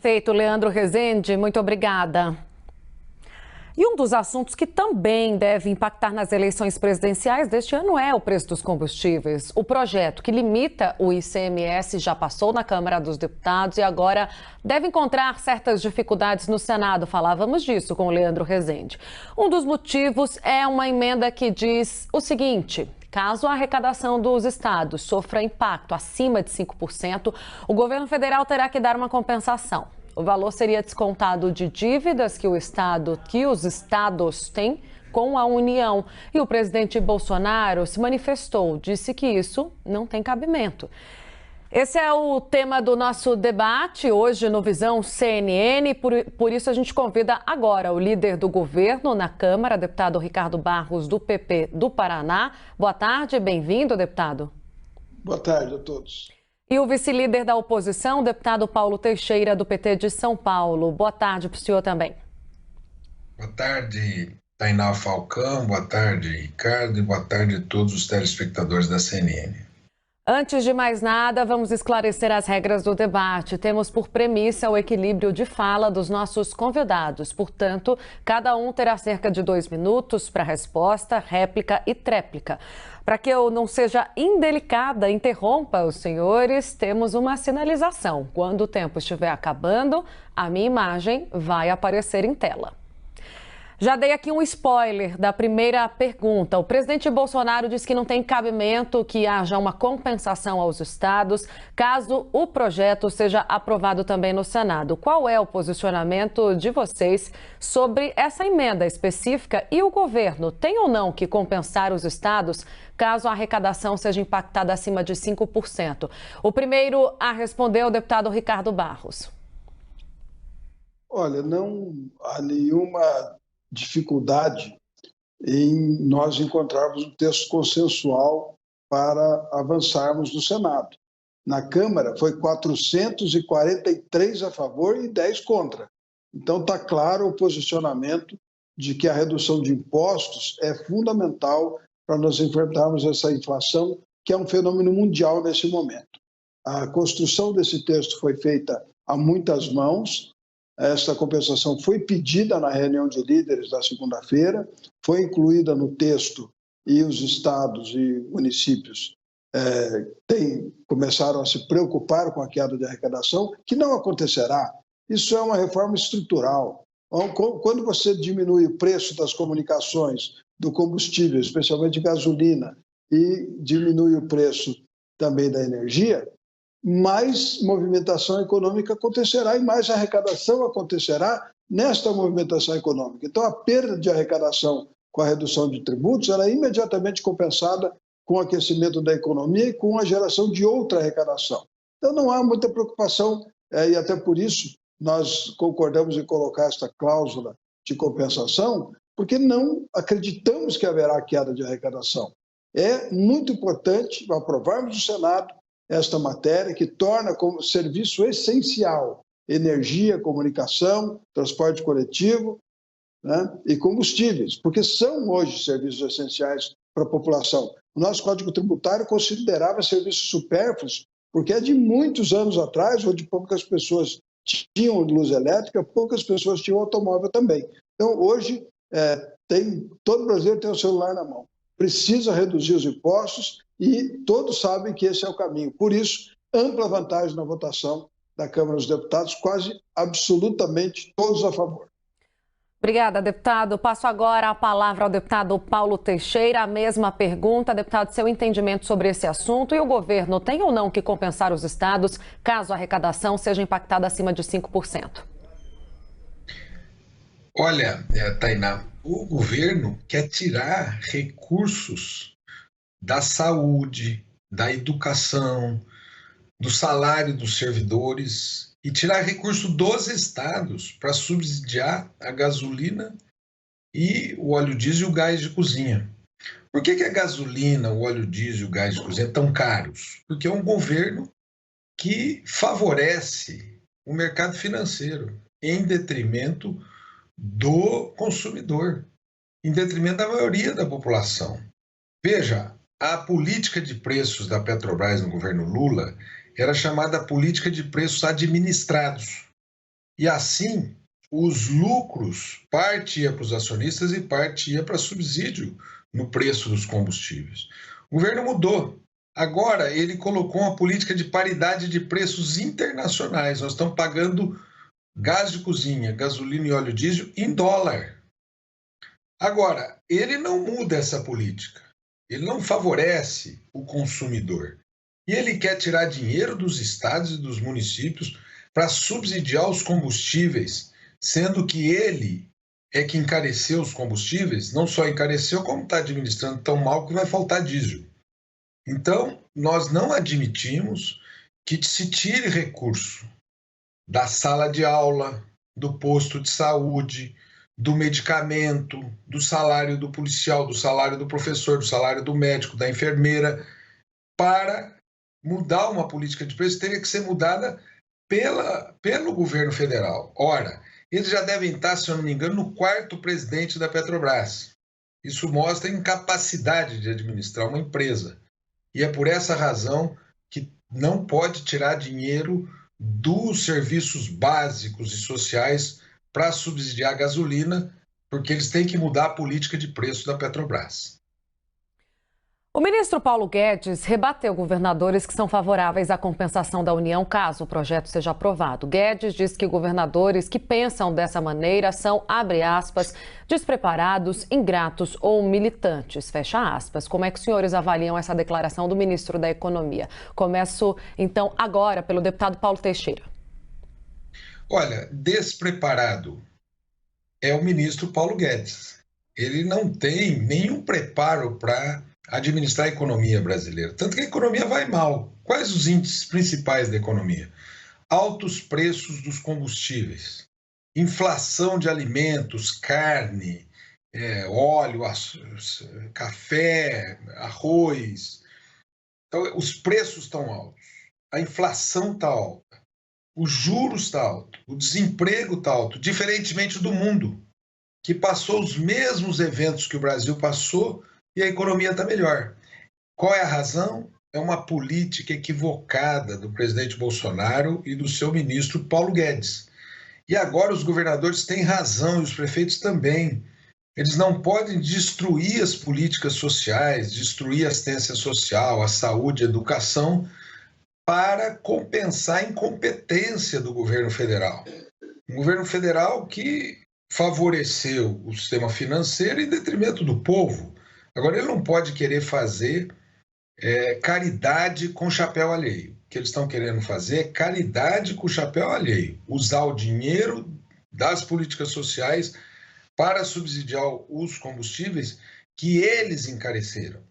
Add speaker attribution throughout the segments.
Speaker 1: Perfeito, Leandro Rezende, muito obrigada. E um dos assuntos que também deve impactar nas eleições presidenciais deste ano é o preço dos combustíveis. O projeto que limita o ICMS já passou na Câmara dos Deputados e agora deve encontrar certas dificuldades no Senado. Falávamos disso com o Leandro Rezende. Um dos motivos é uma emenda que diz o seguinte: caso a arrecadação dos estados sofra impacto acima de 5%, o governo federal terá que dar uma compensação. O valor seria descontado de dívidas que os estados têm com a União. E o presidente Bolsonaro se manifestou, disse que isso não tem cabimento. Esse é o tema do nosso debate hoje no Visão CNN. Por isso a gente convida agora o líder do governo na Câmara, deputado Ricardo Barros, do PP do Paraná. Boa tarde, bem-vindo, deputado.
Speaker 2: Boa tarde a todos.
Speaker 1: E o vice-líder da oposição, o deputado Paulo Teixeira, do PT de São Paulo. Boa tarde para o senhor também.
Speaker 3: Boa tarde, Tainá Falcão. Boa tarde, Ricardo. E boa tarde a todos os telespectadores da CNN.
Speaker 1: Antes de mais nada, vamos esclarecer as regras do debate. Temos por premissa o equilíbrio de fala dos nossos convidados. Portanto, cada um terá cerca de 2 minutos para resposta, réplica e tréplica. Para que eu não seja indelicada, interrompa os senhores, temos uma sinalização. Quando o tempo estiver acabando, a minha imagem vai aparecer em tela. Já dei aqui um spoiler da primeira pergunta. O presidente Bolsonaro disse que não tem cabimento que haja uma compensação aos estados, caso o projeto seja aprovado também no Senado. Qual é o posicionamento de vocês sobre essa emenda específica? E o governo tem ou não que compensar os estados, caso a arrecadação seja impactada acima de 5%? O primeiro a responder é o deputado Ricardo Barros.
Speaker 2: Olha, não há nenhuma dificuldade em nós encontrarmos um texto consensual para avançarmos no Senado. Na Câmara foi 443 a favor e 10 contra. Então está claro o posicionamento de que a redução de impostos é fundamental para nós enfrentarmos essa inflação, que é um fenômeno mundial nesse momento. A construção desse texto foi feita a muitas mãos. Esta compensação foi pedida na reunião de líderes da segunda-feira, foi incluída no texto e os estados e municípios começaram a se preocupar com a queda de arrecadação, que não acontecerá. Isso é uma reforma estrutural. Quando você diminui o preço das comunicações, do combustível, especialmente gasolina, e diminui o preço também da energia, mais movimentação econômica acontecerá e mais arrecadação acontecerá nesta movimentação econômica. Então, a perda de arrecadação com a redução de tributos ela é imediatamente compensada com o aquecimento da economia e com a geração de outra arrecadação. Então, não há muita preocupação e até por isso nós concordamos em colocar esta cláusula de compensação, porque não acreditamos que haverá queda de arrecadação. É muito importante aprovarmos no Senado esta matéria que torna como serviço essencial energia, comunicação, transporte coletivo, né, e combustíveis, porque são hoje serviços essenciais para a população. O nosso Código Tributário considerava serviços supérfluos porque é de muitos anos atrás, onde poucas pessoas tinham luz elétrica, poucas pessoas tinham automóvel também. Então, hoje, todo brasileiro tem o celular na mão. Precisa reduzir os impostos e todos sabem que esse é o caminho. Por isso, ampla vantagem na votação da Câmara dos Deputados, quase absolutamente todos a favor.
Speaker 1: Obrigada, deputado. Passo agora a palavra ao deputado Paulo Teixeira. A mesma pergunta, deputado, seu entendimento sobre esse assunto e o governo tem ou não que compensar os estados caso a arrecadação seja impactada acima de 5%?
Speaker 3: Olha, Tainá, o governo quer tirar recursos da saúde, da educação, do salário dos servidores e tirar recurso dos estados para subsidiar a gasolina e o óleo diesel e o gás de cozinha. Por que a gasolina, o óleo diesel e o gás de cozinha estão caros? Porque é um governo que favorece o mercado financeiro em detrimento do consumidor, em detrimento da maioria da população. Veja, a política de preços da Petrobras no governo Lula era chamada política de preços administrados. E assim, os lucros, parte ia para os acionistas e parte ia para subsídio no preço dos combustíveis. O governo mudou. Agora, ele colocou uma política de paridade de preços internacionais. Nós estamos pagando gás de cozinha, gasolina e óleo diesel em dólar. Agora, ele não muda essa política. Ele não favorece o consumidor. E ele quer tirar dinheiro dos estados e dos municípios para subsidiar os combustíveis, sendo que ele é que encareceu os combustíveis, não só encareceu, como está administrando tão mal que vai faltar diesel. Então, nós não admitimos que se tire recurso da sala de aula, do posto de saúde, do medicamento, do salário do policial, do salário do professor, do salário do médico, da enfermeira, para mudar uma política de preço, teria que ser mudada pelo governo federal. Ora, eles já devem estar, se eu não me engano, no 4º presidente da Petrobras. Isso mostra a incapacidade de administrar uma empresa. E é por essa razão que não pode tirar dinheiro dos serviços básicos e sociais para subsidiar a gasolina, porque eles têm que mudar a política de preço da Petrobras.
Speaker 1: O ministro Paulo Guedes rebateu governadores que são favoráveis à compensação da União caso o projeto seja aprovado. Guedes diz que governadores que pensam dessa maneira são, abre aspas, despreparados, ingratos ou militantes, fecha aspas. Como é que os senhores avaliam essa declaração do ministro da Economia? Começo, então, agora pelo deputado Paulo Teixeira.
Speaker 3: Olha, despreparado é o ministro Paulo Guedes. Ele não tem nenhum preparo para administrar a economia brasileira. Tanto que a economia vai mal. Quais os índices principais da economia? Altos preços dos combustíveis, inflação de alimentos, carne, óleo, café, arroz. Então, os preços estão altos, a inflação está alta, os juros estão altos, o desemprego está alto, diferentemente do mundo, que passou os mesmos eventos que o Brasil passou e a economia está melhor. Qual é a razão? É uma política equivocada do presidente Bolsonaro e do seu ministro Paulo Guedes. E agora os governadores têm razão e os prefeitos também. Eles não podem destruir as políticas sociais, destruir a assistência social, a saúde, a educação, para compensar a incompetência do governo federal. Um governo federal que favoreceu o sistema financeiro em detrimento do povo. Agora, ele não pode querer fazer caridade com chapéu alheio. O que eles estão querendo fazer é caridade com chapéu alheio. Usar o dinheiro das políticas sociais para subsidiar os combustíveis que eles encareceram.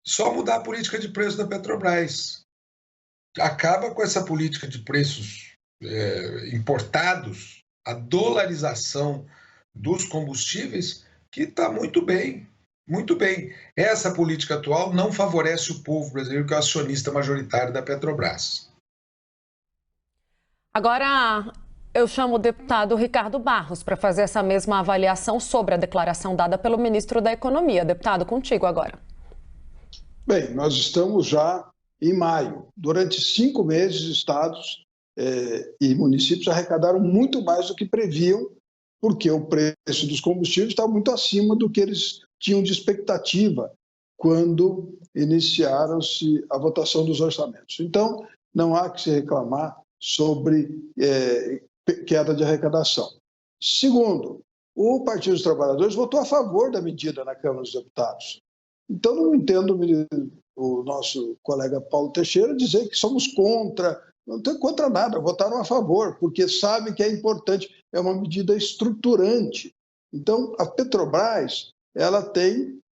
Speaker 3: Só mudar a política de preço da Petrobras. Acaba com essa política de preços importados, a dolarização dos combustíveis, que está muito bem. Muito bem. Essa política atual não favorece o povo brasileiro, que é o acionista majoritário da Petrobras.
Speaker 1: Agora, eu chamo o deputado Ricardo Barros para fazer essa mesma avaliação sobre a declaração dada pelo ministro da Economia. Deputado, contigo agora.
Speaker 2: Bem, nós estamos já em maio. Durante 5 meses, estados e municípios arrecadaram muito mais do que previam, porque o preço dos combustíveis está muito acima do que eles tinham de expectativa quando iniciaram-se a votação dos orçamentos. Então, não há que se reclamar sobre queda de arrecadação. Segundo, o Partido dos Trabalhadores votou a favor da medida na Câmara dos Deputados. Então, não entendo o nosso colega Paulo Teixeira dizer que somos contra. Não tem contra nada, votaram a favor, porque sabem que é importante, é uma medida estruturante. Então, a Petrobras, ela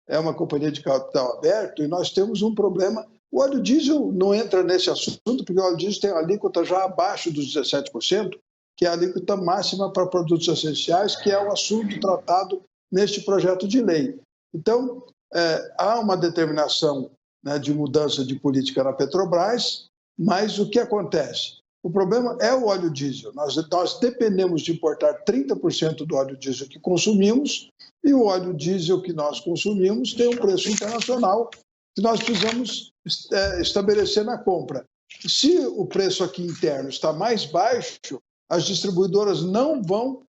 Speaker 2: é uma companhia de capital aberto e nós temos um problema. O óleo diesel não entra nesse assunto, porque o óleo diesel tem uma alíquota já abaixo dos 17%, que é a alíquota máxima para produtos essenciais, que é o assunto tratado neste projeto de lei. Então, há uma determinação, né, de mudança de política na Petrobras, mas o que acontece? O problema é o óleo diesel. Nós dependemos de importar 30% do óleo diesel que consumimos, e o óleo diesel que nós consumimos tem um preço internacional que nós precisamos estabelecer na compra. Se o preço aqui interno está mais baixo, as distribuidoras não vão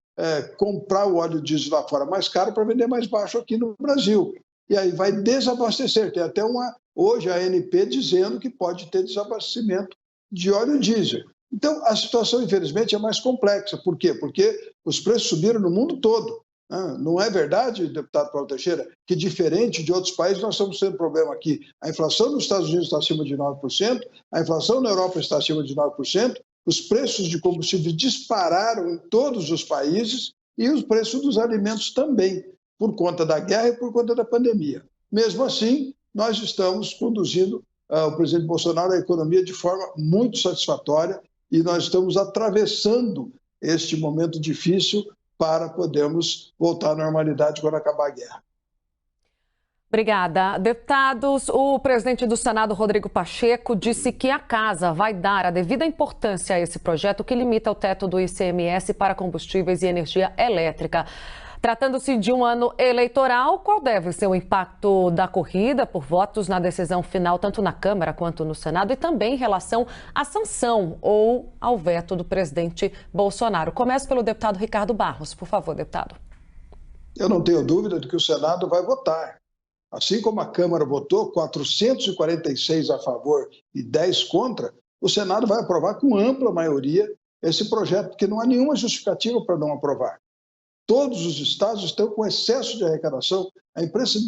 Speaker 2: comprar o óleo diesel lá fora mais caro para vender mais baixo aqui no Brasil. E aí vai desabastecer. Tem até hoje a ANP dizendo que pode ter desabastecimento de óleo diesel. Então, a situação, infelizmente, é mais complexa. Por quê? Porque os preços subiram no mundo todo. Não é verdade, deputado Paulo Teixeira, que diferente de outros países nós estamos tendo problema aqui. A inflação nos Estados Unidos está acima de 9%, a inflação na Europa está acima de 9%, os preços de combustíveis dispararam em todos os países e os preços dos alimentos também, por conta da guerra e por conta da pandemia. Mesmo assim, nós estamos conduzindo o presidente Bolsonaro a economia de forma muito satisfatória e nós estamos atravessando este momento difícil para podermos voltar à normalidade quando acabar a guerra.
Speaker 1: Obrigada. Deputados, o presidente do Senado, Rodrigo Pacheco, disse que a casa vai dar a devida importância a esse projeto que limita o teto do ICMS para combustíveis e energia elétrica. Tratando-se de um ano eleitoral, qual deve ser o impacto da corrida por votos na decisão final, tanto na Câmara quanto no Senado, e também em relação à sanção ou ao veto do presidente Bolsonaro? Começo pelo deputado Ricardo Barros. Por favor, deputado.
Speaker 2: Eu não tenho dúvida de que o Senado vai votar. Assim como a Câmara votou 446 a favor e 10 contra, o Senado vai aprovar com ampla maioria esse projeto, porque não há nenhuma justificativa para não aprovar. Todos os estados estão com excesso de arrecadação. A imprensa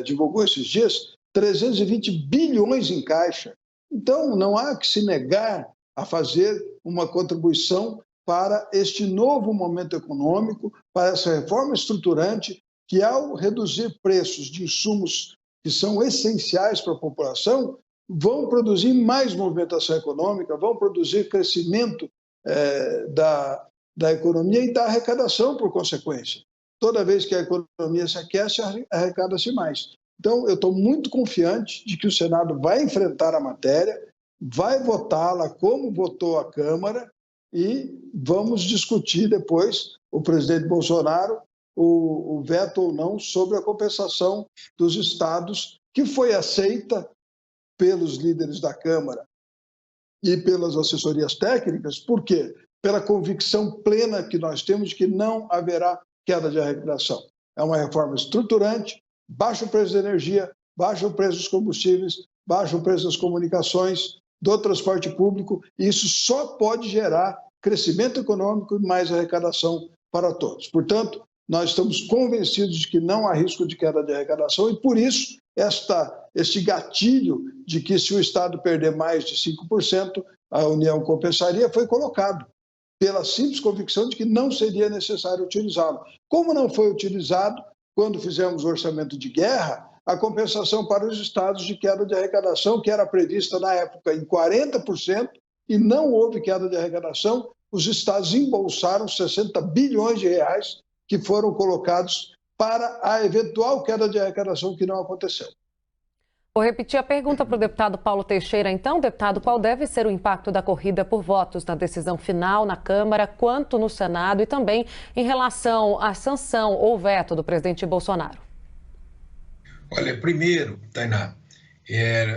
Speaker 2: divulgou esses dias 320 bilhões em caixa. Então, não há que se negar a fazer uma contribuição para este novo momento econômico, para essa reforma estruturante, que ao reduzir preços de insumos que são essenciais para a população, vão produzir mais movimentação econômica, vão produzir crescimento da economia e da arrecadação por consequência. Toda vez que a economia se aquece, arrecada-se mais. Então, eu estou muito confiante de que o Senado vai enfrentar a matéria, vai votá-la como votou a Câmara e vamos discutir depois, o presidente Bolsonaro, o veto ou não sobre a compensação dos estados, que foi aceita pelos líderes da Câmara e pelas assessorias técnicas. Por quê? Pela convicção plena que nós temos de que não haverá queda de arrecadação. É uma reforma estruturante, baixa o preço da energia, baixa o preço dos combustíveis, baixa o preço das comunicações, do transporte público, e isso só pode gerar crescimento econômico e mais arrecadação para todos. Portanto, nós estamos convencidos de que não há risco de queda de arrecadação e, por isso, este gatilho de que se o Estado perder mais de 5%, a União compensaria, foi colocado pela simples convicção de que não seria necessário utilizá-lo. Como não foi utilizado, quando fizemos o orçamento de guerra, a compensação para os estados de queda de arrecadação, que era prevista na época em 40%, e não houve queda de arrecadação, os estados embolsaram 60 bilhões de reais que foram colocados para a eventual queda de arrecadação que não aconteceu.
Speaker 1: Vou repetir a pergunta para o deputado Paulo Teixeira. Então, deputado, qual deve ser o impacto da corrida por votos na decisão final na Câmara, quanto no Senado, e também em relação à sanção ou veto do presidente Bolsonaro?
Speaker 3: Olha, primeiro, Tainá,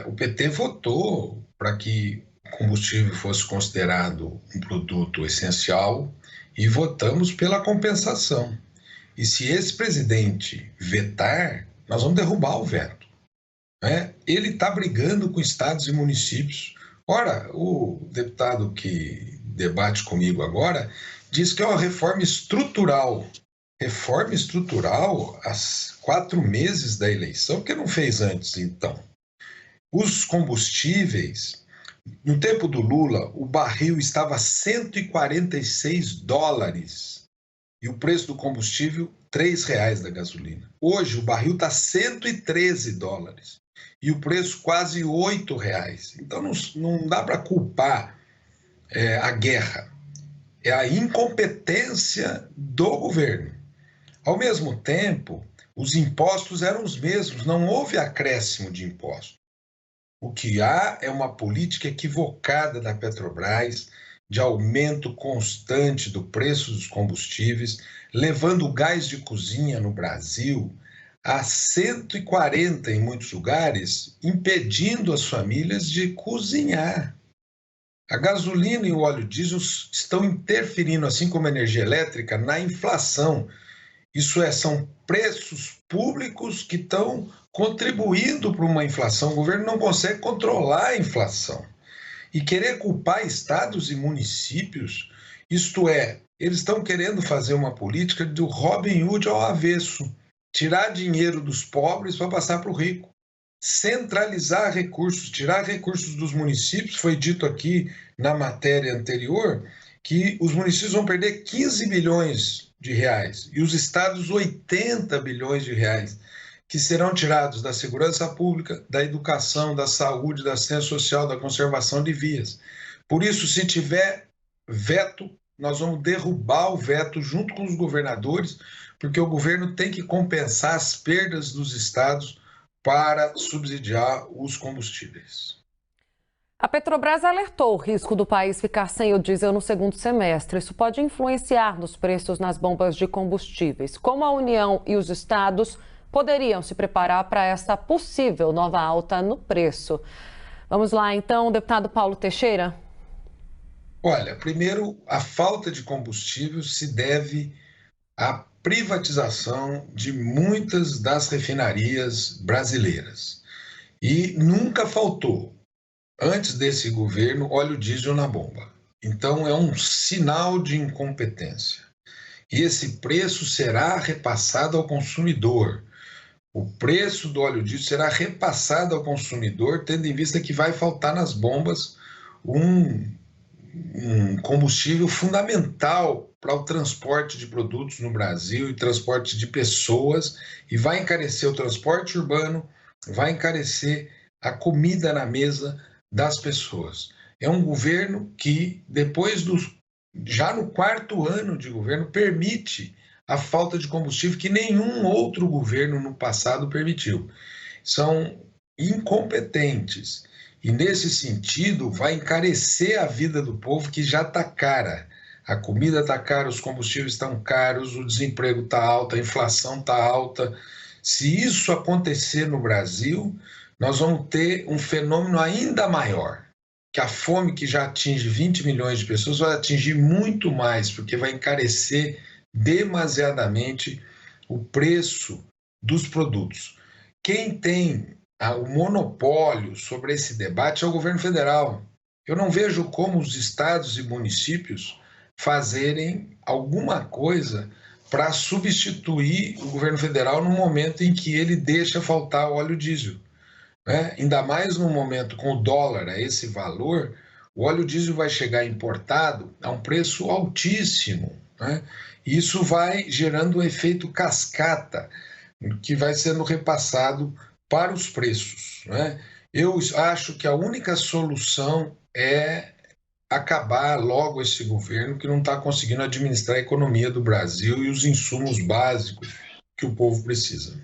Speaker 3: o PT votou para que o combustível fosse considerado um produto essencial e votamos pela compensação. E se esse presidente vetar, nós vamos derrubar o veto. Ele está brigando com estados e municípios. Ora, o deputado que debate comigo agora diz que é uma reforma estrutural. Reforma estrutural há 4 meses da eleição, por que não fez antes, então? Os combustíveis, no tempo do Lula, o barril estava a $146 e o preço do combustível R$3 da gasolina. Hoje, o barril está a $113 e o preço quase R$8. Então, não dá para culpar a guerra. É a incompetência do governo. Ao mesmo tempo, os impostos eram os mesmos, não houve acréscimo de impostos. O que há é uma política equivocada da Petrobras de aumento constante do preço dos combustíveis, levando o gás de cozinha no Brasil a 140 em muitos lugares, impedindo as famílias de cozinhar. A gasolina e o óleo diesel estão interferindo, assim como a energia elétrica, na inflação. Isso é, são preços públicos que estão contribuindo para uma inflação. O governo não consegue controlar a inflação. E querer culpar estados e municípios, isto é, eles estão querendo fazer uma política do Robin Hood ao avesso, tirar dinheiro dos pobres para passar para o rico, centralizar recursos, tirar recursos dos municípios. Foi dito aqui na matéria anterior que os municípios vão perder 15 bilhões de reais e os estados 80 bilhões de reais, que serão tirados da segurança pública, da educação, da saúde, da assistência social, da conservação de vias. Por isso, se tiver veto, nós vamos derrubar o veto junto com os governadores, porque o governo tem que compensar as perdas dos estados para subsidiar os combustíveis.
Speaker 1: A Petrobras alertou o risco do país ficar sem o diesel no segundo semestre. Isso pode influenciar nos preços nas bombas de combustíveis. Como a União e os estados poderiam se preparar para essa possível nova alta no preço? Vamos lá, então, deputado Paulo Teixeira.
Speaker 3: Olha, primeiro, a falta de combustível se deve à privatização de muitas das refinarias brasileiras. E nunca faltou, antes desse governo, óleo diesel na bomba. Então é um sinal de incompetência. E esse preço será repassado ao consumidor. O preço do óleo diesel será repassado ao consumidor, tendo em vista que vai faltar nas bombas um combustível fundamental para o transporte de produtos no Brasil e transporte de pessoas, e vai encarecer o transporte urbano, vai encarecer a comida na mesa das pessoas. É um governo que, já no quarto ano de governo, permite a falta de combustível que nenhum outro governo no passado permitiu. São incompetentes. E, nesse sentido, vai encarecer a vida do povo, que já está cara. A comida está cara, os combustíveis estão caros, o desemprego está alto, a inflação está alta. Se isso acontecer no Brasil, nós vamos ter um fenômeno ainda maior, que a fome, que já atinge 20 milhões de pessoas, vai atingir muito mais, porque vai encarecer demasiadamente o preço dos produtos. Quem tem o monopólio sobre esse debate é o governo federal. Eu não vejo como os estados e municípios fazerem alguma coisa para substituir o governo federal no momento em que ele deixa faltar o óleo diesel. Né? Ainda mais no momento com o dólar a esse valor, o óleo diesel vai chegar importado a um preço altíssimo. Né? E isso vai gerando um efeito cascata, que vai sendo repassado para os preços. Né? Eu acho que a única solução é acabar logo esse governo que não está conseguindo administrar a economia do Brasil e os insumos básicos que o povo precisa.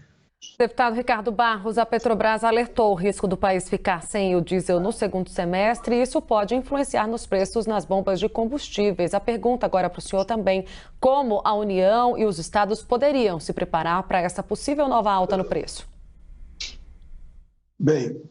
Speaker 1: Deputado Ricardo Barros, a Petrobras alertou o risco do país ficar sem o diesel no segundo semestre e isso pode influenciar nos preços nas bombas de combustíveis. A pergunta agora para o senhor também, como a União e os estados poderiam se preparar para essa possível nova alta no preço?
Speaker 2: Bem,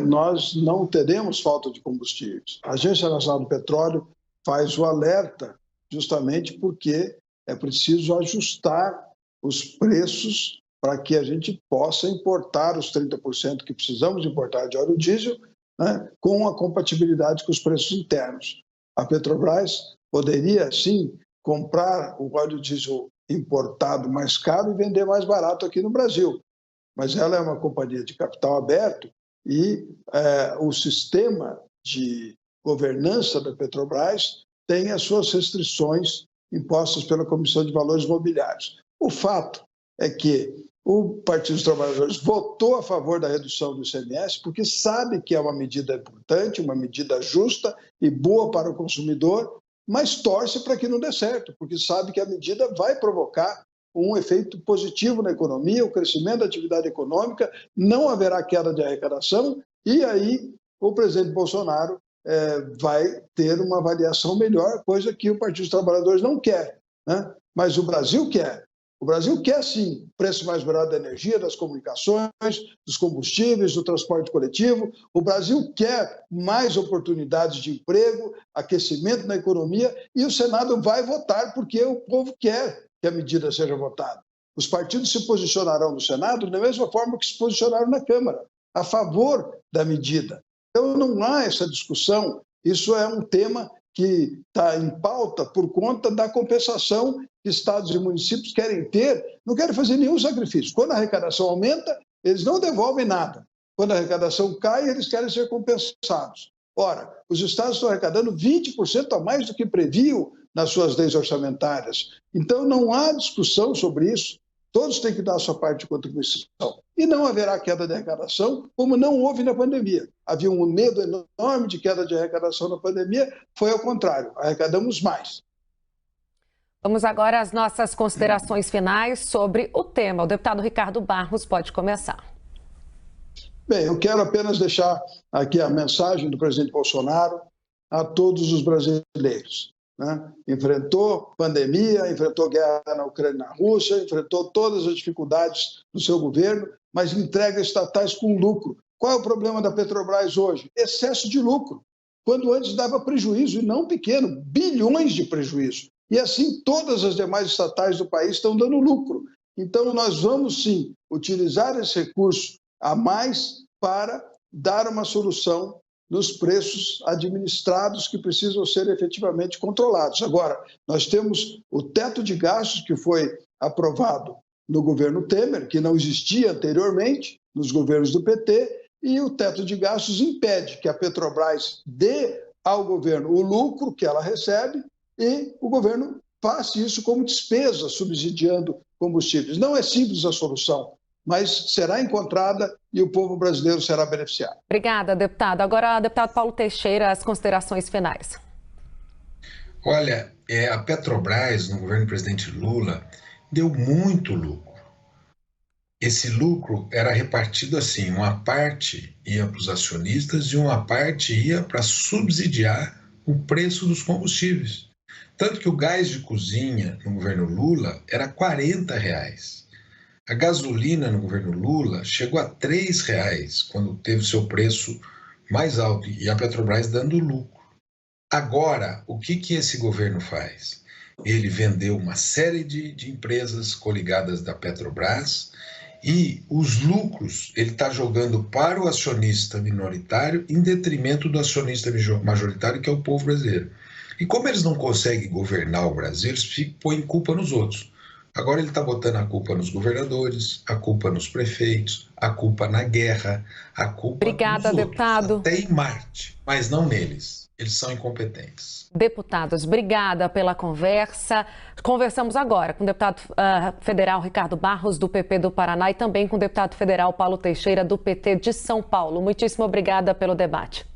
Speaker 2: nós não teremos falta de combustíveis. A Agência Nacional do Petróleo faz o alerta justamente porque é preciso ajustar os preços para que a gente possa importar os 30% que precisamos importar de óleo diesel, né, com a compatibilidade com os preços internos. A Petrobras poderia, sim, comprar o óleo diesel importado mais caro e vender mais barato aqui no Brasil. Mas ela é uma companhia de capital aberto e o sistema de governança da Petrobras tem as suas restrições impostas pela Comissão de Valores Mobiliários. O fato é que o Partido dos Trabalhadores votou a favor da redução do ICMS porque sabe que é uma medida importante, uma medida justa e boa para o consumidor, mas torce para que não dê certo, porque sabe que a medida vai provocar um efeito positivo na economia, o crescimento da atividade econômica, não haverá queda de arrecadação e aí o presidente Bolsonaro vai ter uma avaliação melhor, coisa que o Partido dos Trabalhadores não quer, né? Mas o Brasil quer. O Brasil quer, sim, preço mais barato da energia, das comunicações, dos combustíveis, do transporte coletivo. O Brasil quer mais oportunidades de emprego, aquecimento na economia, e o Senado vai votar porque o povo quer que a medida seja votada. Os partidos se posicionarão no Senado da mesma forma que se posicionaram na Câmara, a favor da medida. Então, não há essa discussão. Isso é um tema que está em pauta por conta da compensação que estados e municípios querem ter, não querem fazer nenhum sacrifício. Quando a arrecadação aumenta, eles não devolvem nada. Quando a arrecadação cai, eles querem ser compensados. Ora, os estados estão arrecadando 20% a mais do que previam nas suas leis orçamentárias. Então, não há discussão sobre isso. Todos têm que dar a sua parte de contribuição. E não haverá queda de arrecadação, como não houve na pandemia. Havia um medo enorme de queda de arrecadação na pandemia, foi ao contrário, arrecadamos mais.
Speaker 1: Vamos agora às nossas considerações finais sobre o tema. O deputado Ricardo Barros pode começar.
Speaker 2: Bem, eu quero apenas deixar aqui a mensagem do presidente Bolsonaro a todos os brasileiros. Enfrentou pandemia, enfrentou guerra na Ucrânia e na Rússia, enfrentou todas as dificuldades do seu governo, mas entrega estatais com lucro. Qual é o problema da Petrobras hoje? Excesso de lucro, quando antes dava prejuízo, e não pequeno, bilhões de prejuízo. E assim todas as demais estatais do país estão dando lucro. Então nós vamos sim utilizar esse recurso a mais para dar uma solução nos preços administrados que precisam ser efetivamente controlados. Agora, nós temos o teto de gastos que foi aprovado no governo Temer, que não existia anteriormente nos governos do PT, e o teto de gastos impede que a Petrobras dê ao governo o lucro que ela recebe e o governo faça isso como despesa, subsidiando combustíveis. Não é simples a solução, mas será encontrada e o povo brasileiro será beneficiado.
Speaker 1: Obrigada, deputado. Agora, deputado Paulo Teixeira, as considerações finais.
Speaker 3: Olha, a Petrobras, no governo do presidente Lula, deu muito lucro. Esse lucro era repartido assim, uma parte ia para os acionistas e uma parte ia para subsidiar o preço dos combustíveis. Tanto que o gás de cozinha no governo Lula era R$40. A gasolina no governo Lula chegou a R$3 quando teve o seu preço mais alto e a Petrobras dando lucro. Agora, o que esse governo faz? Ele vendeu uma série de empresas coligadas da Petrobras e os lucros ele está jogando para o acionista minoritário em detrimento do acionista majoritário, que é o povo brasileiro. E como eles não conseguem governar o Brasil, eles põem culpa nos outros. Agora ele está botando a culpa nos governadores, a culpa nos prefeitos, a culpa na guerra, a culpa nos outros,
Speaker 1: deputado.
Speaker 3: Até em Marte, mas não neles. Eles são incompetentes.
Speaker 1: Deputados, obrigada pela conversa. Conversamos agora com o deputado federal Ricardo Barros, do PP do Paraná, e também com o deputado federal Paulo Teixeira, do PT de São Paulo. Muitíssimo obrigada pelo debate.